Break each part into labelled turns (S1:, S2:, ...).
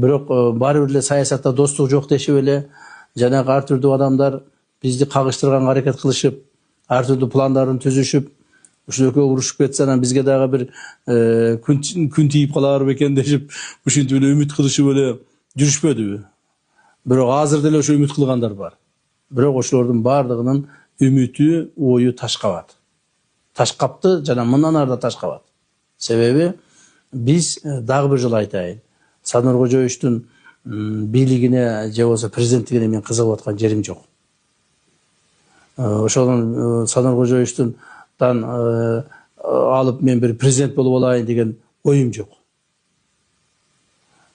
S1: Бирок баары бир эле саясатта достук жок дешип эле жанагы ар түрдүү адамдар бизди кагыштырганга аракет кылышып, ар түрдүү пландарын түзүшүп, ушул экөө урушуп кетсе анан бизге дагы бир күн тийип калар бекен дешип ушинтип эле үмүт кылышып эле жүрүшпөдүбү. Бирок азыр деле ошо үмүт кылгандар бар. Бирок ошолордун баардыгынын үмүтү, ою ташкабат. Ташкапты жана мындан ары да ташкабат. Себеби биз дагы бир жолу айтайын. Садыр Кожоевичтин бийлигине же болбосо президенттигине мен кызыгып аткан жерим жок. Ошол Садыр Кожоевичтин алып мен бир президент болуп алайын деген оюм жок.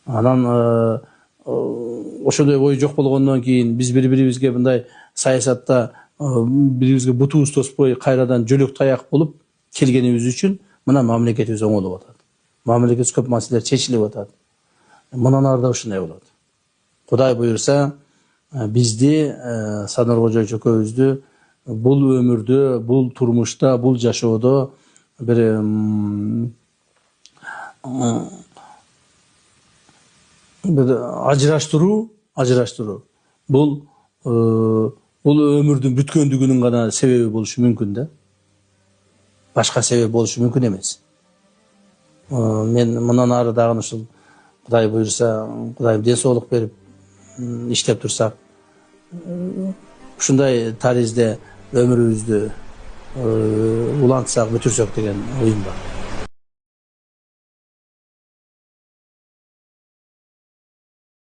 S1: Анан ошондой ой жок болгондон кийин биз бири-бирибизге мындай саясатта бирибизге бутубуз тоспой кайрадан жөлөк таяк болуп келгенибиз үчүн мына мамлекетибиз оңолуп атат. Мамлекетибиз көп маселелер чечилип атат. Мындан ары да ушундай болот. Кудай буйрса бизди Садыр Кожоевич экөөбүздү бул өмүрдө, бул турмушта, бул жашоодо бир ажыраштыруу бул өмүрдүн бүткөндүгүнүн гана себеби болушу мүмкүн да. Башка себеп болушу мүмкүн эмес. Мен мындан ары дагы ушул Кудай буйрса, Кудайым ден соолук берип иштеп турсак, ушундай таризде өмүрүбүздү улантсак, бүтүрсөк деген оюм бар.